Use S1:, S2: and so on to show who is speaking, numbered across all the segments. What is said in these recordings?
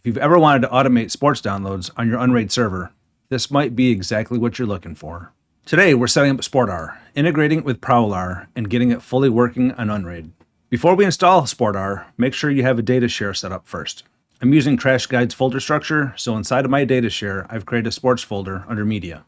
S1: If you've ever wanted to automate sports downloads on your Unraid server, this might be exactly what you're looking for. Today, we're setting up Sportarr, integrating it with Prowlarr, and getting it fully working on Unraid. Before we install Sportarr, make sure you have a data share set up first. I'm using Trash Guides folder structure, so inside of my data share, I've created a sports folder under Media.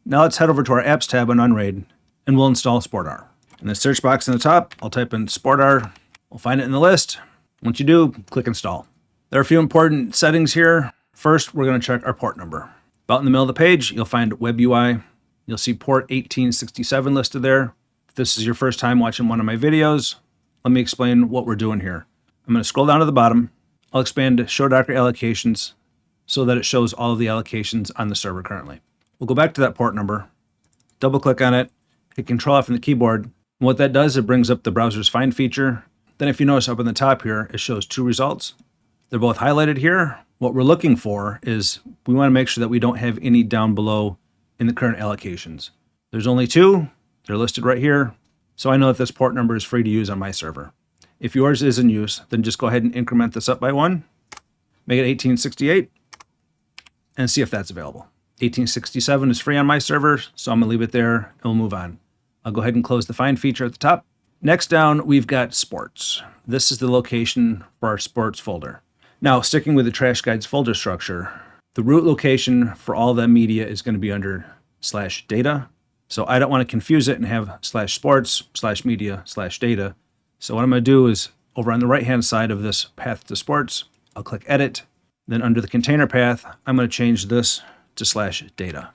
S1: Now let's head over to our Apps tab on Unraid, and we'll install Sportarr. In the search box in the top, I'll type in Sportarr. We'll find it in the list. Once you do, click Install. There are a few important settings here. First, we're going to check our port number. About in the middle of the page, you'll find Web UI. You'll see port 1867 listed there. If this is your first time watching one of my videos, let me explain what we're doing here. I'm going to scroll down to the bottom. I'll expand Show Docker Allocations so that it shows all of the allocations on the server currently. We'll go back to that port number, double click on it, hit Control F on the keyboard. And what that does, it brings up the browser's find feature. Then if you notice up in the top here, it shows two results. They're both highlighted here. What we're looking for is we want to make sure that we don't have any down below in the current allocations. There's only two. They're listed right here. So I know that this port number is free to use on my server. If yours is in use, then just go ahead and increment this up by one, make it 1868, and see if that's available. 1867 is free on my server, so I'm going to leave it there and we'll move on. I'll go ahead and close the find feature at the top. Next down, we've got sports. This is the location for our sports folder. Now, sticking with the Trash Guides folder structure, the root location for all the media is going to be under /data. So I don't want to confuse it and have /sports/media/data. So what I'm going to do is over on the right-hand side of this path to sports, I'll click Edit. Then under the container path, I'm going to change this to /data.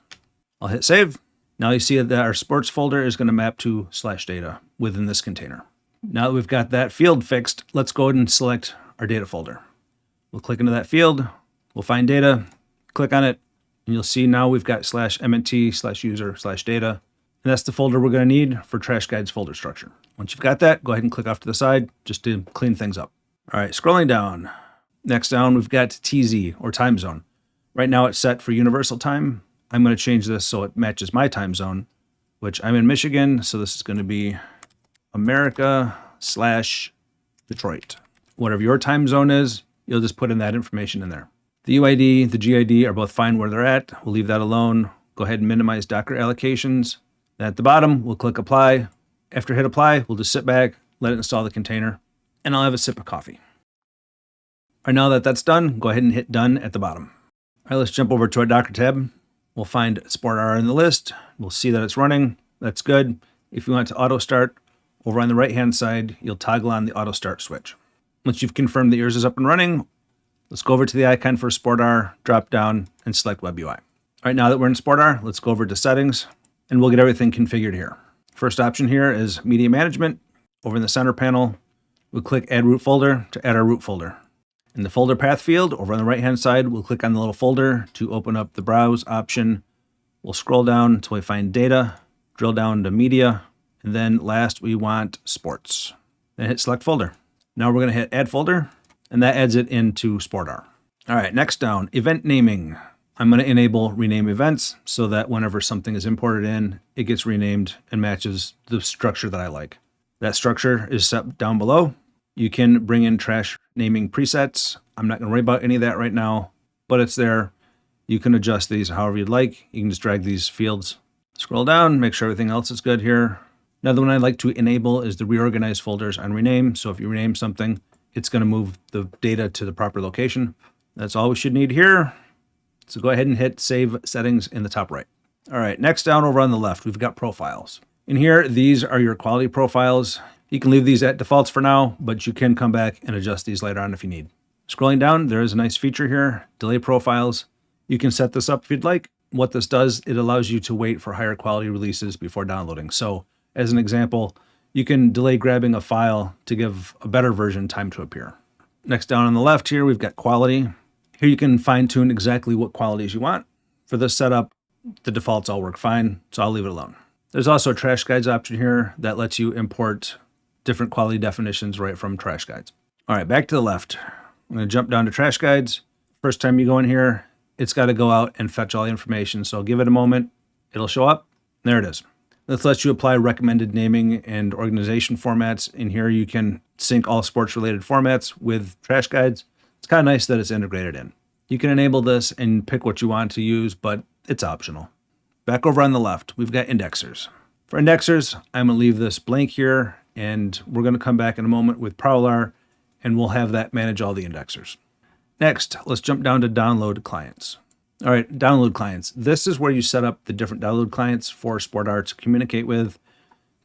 S1: I'll hit Save. Now you see that our sports folder is going to map to /data within this container. Now that we've got that field fixed, let's go ahead and select our data folder. We'll click into that field, we'll find data, click on it, and you'll see now we've got /mnt/user/data, and that's the folder we're going to need for Trash Guides folder structure. Once you've got that, go ahead and click off to the side just to clean things up. All right, scrolling down. Next down, we've got TZ or time zone. Right now it's set for universal time. I'm going to change this so it matches my time zone, which I'm in Michigan, so this is going to be America/Detroit. Whatever your time zone is, you'll just put in that information in there. The UID, the GID are both fine where they're at. We'll leave that alone. Go ahead and minimize Docker allocations. Then at the bottom, we'll click Apply. After hit Apply, we'll just sit back, let it install the container, and I'll have a sip of coffee. All right, now that that's done, go ahead and hit Done at the bottom. All right, let's jump over to our Docker tab. We'll find Sportarr in the list. We'll see that it's running. That's good. If you want to auto start, over on the right-hand side, you'll toggle on the auto start switch. Once you've confirmed that yours is up and running, let's go over to the icon for Sportarr, drop down, and select Web UI. All right, now that we're in Sportarr, let's go over to Settings, and we'll get everything configured here. First option here is Media Management. Over in the center panel, we'll click Add Root Folder to add our root folder. In the folder path field, over on the right-hand side, we'll click on the little folder to open up the Browse option. We'll scroll down until we find Data, drill down to Media, and then last we want Sports. Then hit Select Folder. Now we're going to hit Add Folder, and that adds it into Sportarr. All right, next down, Event Naming. I'm going to enable Rename Events so that whenever something is imported in, it gets renamed and matches the structure that I like. That structure is set down below. You can bring in trash naming presets. I'm not going to worry about any of that right now, but it's there. You can adjust these however you'd like. You can just drag these fields. Scroll down, make sure everything else is good here. Another one I'd like to enable is the reorganize folders on rename. So if you rename something, it's going to move the data to the proper location. That's all we should need here. So go ahead and hit Save Settings in the top right. All right, next down over on the left, we've got profiles. In here, these are your quality profiles. You can leave these at defaults for now, but you can come back and adjust these later on if you need. Scrolling down, there is a nice feature here, Delay Profiles. You can set this up if you'd like. What this does, it allows you to wait for higher quality releases before downloading. So as an example, you can delay grabbing a file to give a better version time to appear. Next down on the left here, we've got quality. Here you can fine tune exactly what qualities you want. For this setup, the defaults all work fine, so I'll leave it alone. There's also a Trash Guides option here that lets you import different quality definitions right from Trash Guides. All right, back to the left. I'm going to jump down to Trash Guides. First time you go in here, it's got to go out and fetch all the information. So give it a moment. It'll show up. There it is. This lets you apply recommended naming and organization formats. In here, you can sync all sports-related formats with Trash Guides. It's kind of nice that it's integrated in. You can enable this and pick what you want to use, but it's optional. Back over on the left, we've got indexers. For indexers, I'm going to leave this blank here, and we're going to come back in a moment with Prowlarr, and we'll have that manage all the indexers. Next, let's jump down to download clients. All right, download clients. This is where you set up the different download clients for Sportarr to communicate with.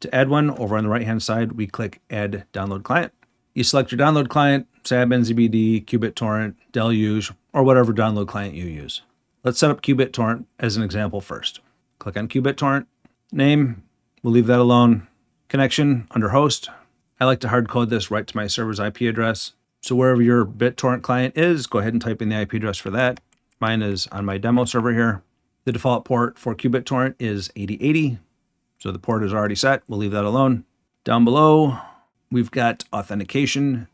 S1: To add one, over on the right-hand side, we click Add Download Client. You select your download client, SABnzbd, qBittorrent, Deluge, or whatever download client you use. Let's set up qBittorrent as an example first. Click on qBittorrent. Name, we'll leave that alone. Connection, under host. I like to hard code this right to my server's IP address. So wherever your BitTorrent client is, go ahead and type in the IP address for that. Mine is on my demo server here. The default port for qBittorrent is 8080. So the port is already set. We'll leave that alone. Down below, we've got authentication.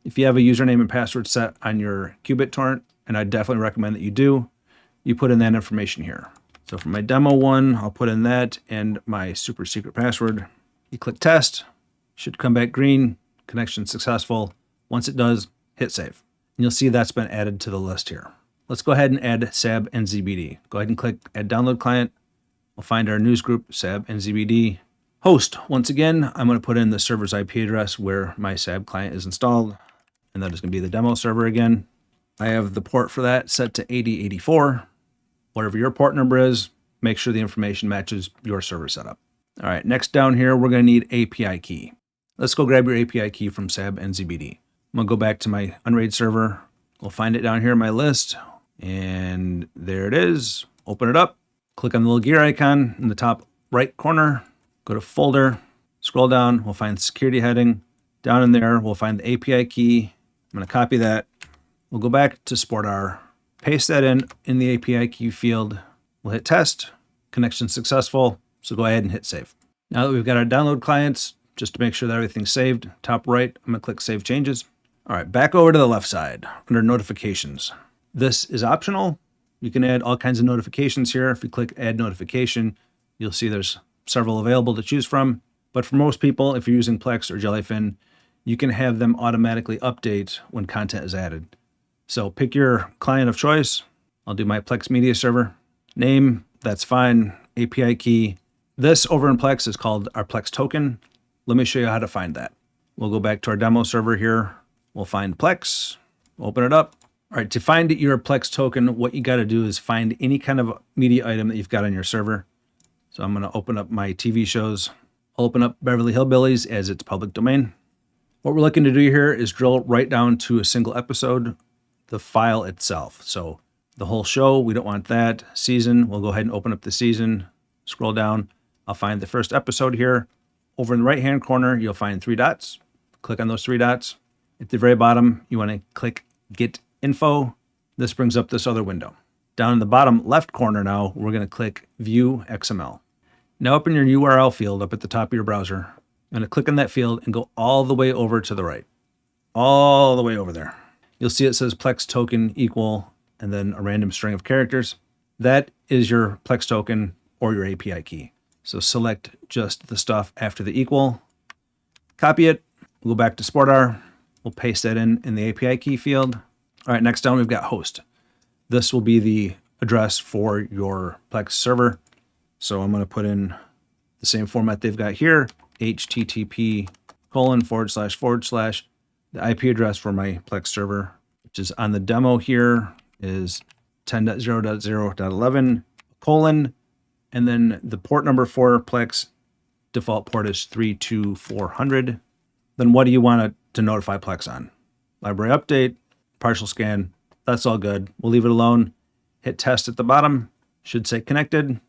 S1: If you have a username and password set on your qBittorrent, and I definitely recommend that you do, you put in that information here. So for my demo one, I'll put in that and my super secret password. You click test, should come back green, connection successful. Once it does, hit save. And you'll see that's been added to the list here. Let's go ahead and add SABnzbd. Go ahead and click Add Download Client. We'll find our news group, SABnzbd. Host, once again, I'm going to put in the server's IP address where my SAB client is installed, and that is going to be the demo server again. I have the port for that set to 8084. Whatever your port number is, make sure the information matches your server setup. All right, next down here, we're going to need API key. Let's go grab your API key from SABnzbd. I'm going to go back to my Unraid server. We'll find it down here in my list, and there it is. Open it up. Click on the little gear icon in the top right corner. Go to folder, scroll down, we'll find the security heading. Down in there, we'll find the API key. I'm going to copy that. We'll go back to Sportarr, paste that in the API key field. We'll hit test, connection successful. So go ahead and hit save. Now that we've got our download clients, just to make sure that everything's saved, top right, I'm going to click Save Changes. All right, back over to the left side under notifications. This is optional. You can add all kinds of notifications here. If you click Add Notification, you'll see there's several available to choose from. But for most people, if you're using Plex or Jellyfin, you can have them automatically update when content is added. So pick your client of choice. I'll do my Plex media server. Name, that's fine. API key. This over in Plex is called our Plex Token. Let me show you how to find that. We'll go back to our demo server here. We'll find Plex, open it up. All right, to find your Plex token, what you got to do is find any kind of media item that you've got on your server. So I'm going to open up my TV shows. I'll open up Beverly Hillbillies as its public domain. What we're looking to do here is drill right down to a single episode, the file itself. So the whole show, we don't want that. Season, we'll go ahead and open up the season, scroll down. I'll find the first episode here. Over in the right-hand corner, you'll find 3 dots. Click on those 3 dots. At the very bottom, you want to click Get Info. This brings up this other window. Down in the bottom left corner now, we're going to click View XML. Now up in your URL field up at the top of your browser, I'm going to click on that field and go all the way over to the right. All the way over there. You'll see it says Plex token equal and then a random string of characters. That is your Plex token or your API key. So select just the stuff after the equal, copy it, we'll go back to Sportarr, we'll paste that in the API key field. All right, next down we've got host. This will be the address for your Plex server. So I'm going to put in the same format they've got here, http:// the IP address for my Plex server, which is on the demo here, is 10.0.0.11:, and then the port number for Plex default port is 32400. Then what do you want to notify Plex on? Library update, partial scan, that's all good. We'll leave it alone. Hit test at the bottom, should say connected.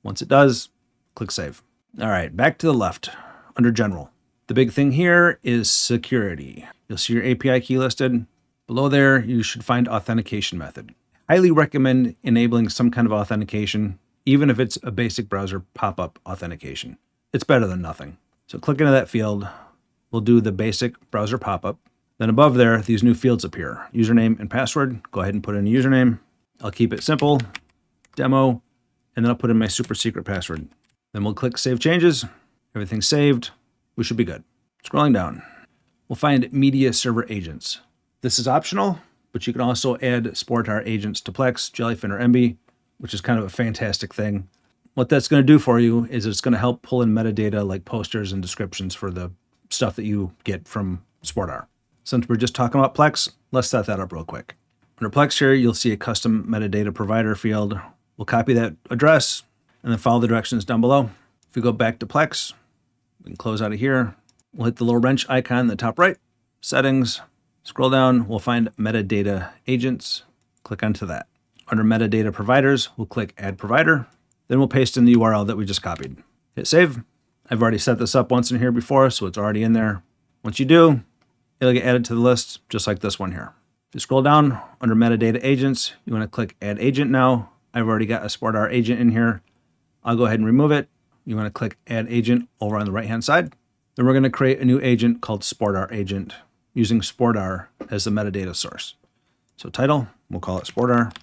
S1: Once it does, click save. All right, back to the left under general. The big thing here is security. You'll see your API key listed. Below there, you should find authentication method. Highly recommend enabling some kind of authentication, even if it's a basic browser pop-up authentication. It's better than nothing. So click into that field. We'll do the basic browser pop-up. Then above there, these new fields appear. Username and password. Go ahead and put in a username. I'll keep it simple. Demo. And then I'll put in my super secret password. Then we'll click Save Changes. Everything's saved. We should be good. Scrolling down, we'll find Media Server Agents. This is optional. but you can also add Sportarr agents to Plex, Jellyfin, or Emby, which is kind of a fantastic thing. What that's going to do for you is it's going to help pull in metadata like posters and descriptions for the stuff that you get from Sportarr. Since we're just talking about Plex, let's set that up real quick. Under Plex here, you'll see a custom metadata provider field. We'll copy that address and then follow the directions down below. If we go back to Plex, we can close out of here. We'll hit the little wrench icon in the top right, settings, scroll down, we'll find metadata agents, click onto that. Under metadata providers, we'll click add provider, then we'll paste in the URL that we just copied. Hit save. I've already set this up once in here before, so it's already in there. Once you do, it'll get added to the list, just like this one here. If you scroll down under metadata agents, you want to click add agent now. I've already got a Sportarr agent in here. I'll go ahead and remove it. You want to click add agent over on the right-hand side. Then we're going to create a new agent called Sportarr agent using Sportarr as the metadata source. So title, we'll call it Sportarr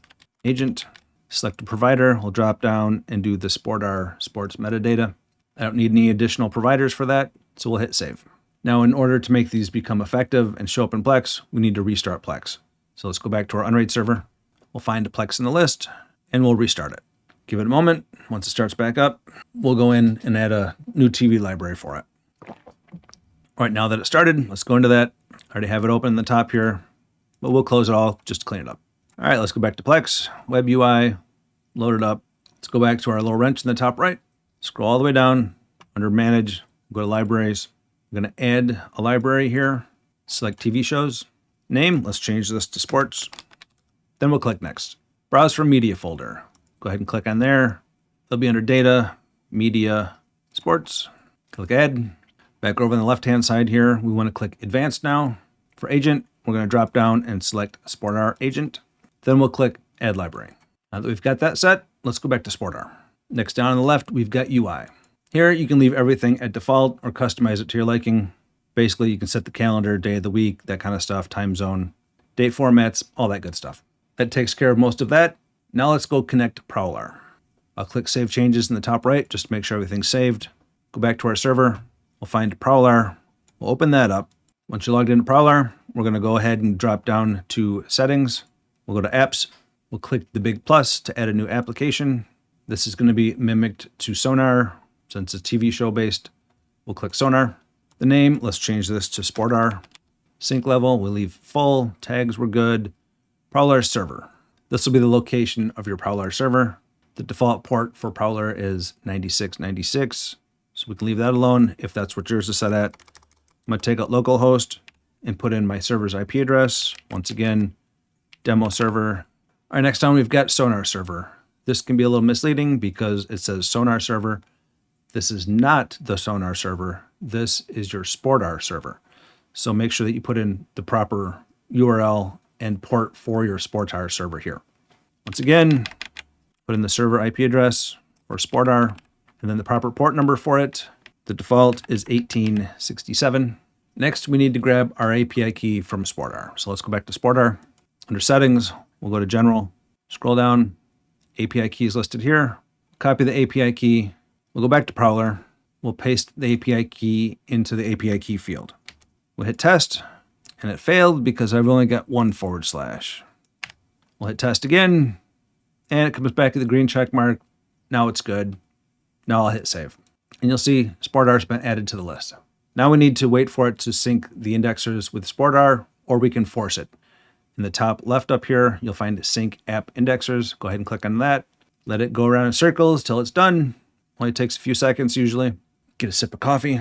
S1: agent. Select the provider, we'll drop down and do the Sportarr sports metadata. I don't need any additional providers for that, so we'll hit save. Now, in order to make these become effective and show up in Plex, we need to restart Plex. So let's go back to our Unraid server. We'll find a Plex in the list and we'll restart it. Give it a moment. Once it starts back up, we'll go in and add a new TV library for it. All right, now that it started, let's go into that. I already have it open in the top here, but we'll close it all just to clean it up. All right, let's go back to Plex, web UI, load it up. Let's go back to our little wrench in the top right, scroll all the way down, under manage, go to libraries. I'm gonna add a library here, select TV shows. Name, let's change this to sports. Then we'll click next. Browse for media folder. Go ahead and click on there. It'll be under data, media, sports. Click add. Back over on the left-hand side here, we want to click advanced now. For agent, we're going to drop down and select Sportarr agent. Then we'll click add library. Now that we've got that set, let's go back to Sportarr. Next down on the left, we've got UI. Here, you can leave everything at default or customize it to your liking. Basically, you can set the calendar, day of the week, that kind of stuff, time zone, date formats, all that good stuff. That takes care of most of that. Now let's go connect Prowlarr. I'll click Save Changes in the top right just to make sure everything's saved. Go back to our server. We'll find Prowlarr. We'll open that up. Once you're logged into Prowlarr, we're going to go ahead and drop down to Settings. We'll go to Apps. We'll click the big plus to add a new application. This is going to be mimicked to Sonarr. Since it's TV show based, we'll click Sonarr. The name, let's change this to Sportarr. Sync level, we'll leave full. Tags were good. Prowlarr server. This will be the location of your Prowlarr server. The default port for Prowlarr is 9696. So we can leave that alone if that's what yours is set at. I'm going to take out localhost and put in my server's IP address. Once again, demo server. All right, next down we've got Sonarr server. This can be a little misleading because it says Sonarr server. This is not the Sonarr server. This is your Sportarr server. So make sure that you put in the proper URL and port for your Sportarr server here. Once again, put in the server IP address for Sportarr and then the proper port number for it. The default is 1867. Next, we need to grab our API key from Sportarr. So let's go back to Sportarr. Under settings, we'll go to general, scroll down, API key is listed here. Copy the API key. We'll go back to Prowlarr. We'll paste the API key into the API key field. We'll hit test, and it failed because I've only got one /. We'll hit test again, and it comes back to the green check mark. Now it's good. Now I'll hit save. And you'll see Sportarr's been added to the list. Now we need to wait for it to sync the indexers with Sportarr, or we can force it. In the top left up here, you'll find sync app indexers. Go ahead and click on that. Let it go around in circles till it's done. Only takes a few seconds usually. Get a sip of coffee.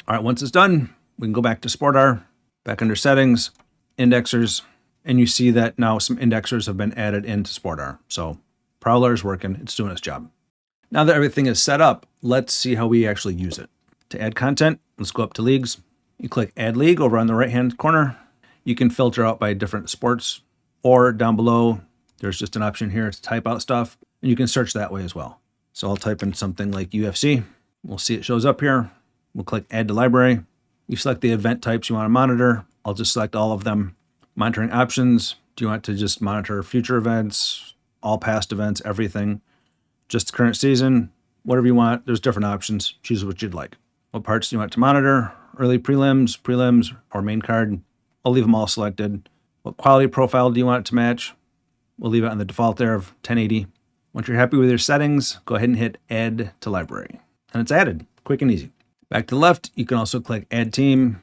S1: All right, once it's done, we can go back to Sportarr, back under settings, indexers, and you see that now some indexers have been added into Sportarr. So Prowlarr is working, it's doing its job. Now that everything is set up, let's see how we actually use it. To add content, let's go up to leagues. You click add league over on the right-hand corner. You can filter out by different sports, or down below, there's just an option here to type out stuff, and you can search that way as well. So I'll type in something like UFC. We'll see it shows up here. We'll click add to library. You select the event types you want to monitor. I'll just select all of them. Monitoring options. Do you want to just monitor future events, all past events, everything? Just the current season, whatever you want. There's different options. Choose what you'd like. What parts do you want to monitor? Early prelims, or main card. I'll leave them all selected. What quality profile do you want it to match? We'll leave it on the default there of 1080. Once you're happy with your settings, go ahead and hit Add to Library. And it's added, quick and easy. Back to the left, you can also click Add Team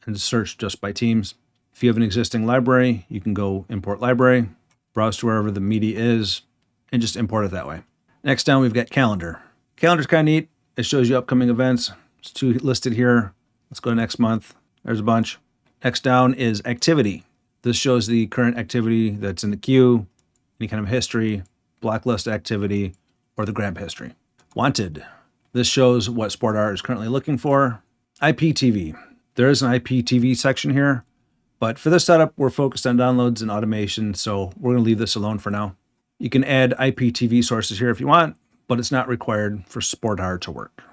S1: and search just by teams. If you have an existing library, you can go Import Library, browse to wherever the media is, and just import it that way. Next down, we've got Calendar. Calendar's kind of neat. It shows you upcoming events. There's 2 listed here. Let's go to next month. There's a bunch. Next down is Activity. This shows the current activity that's in the queue, any kind of history, blacklist activity, or the grab history. Wanted. This shows what Sportarr is currently looking for. IPTV. There is an IPTV section here, but for this setup, we're focused on downloads and automation, so we're going to leave this alone for now. You can add IPTV sources here if you want, but it's not required for Sportarr to work.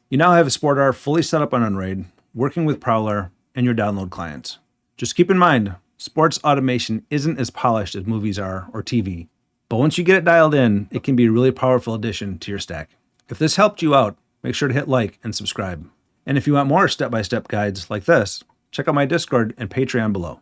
S1: You now have a Sportarr fully set up on Unraid, working with Prowlarr and your download clients. Just keep in mind, sports automation isn't as polished as movies are or TV, but once you get it dialed in, it can be a really powerful addition to your stack. If this helped you out, make sure to hit like and subscribe. And if you want more step-by-step guides like this, check out my Discord and Patreon below.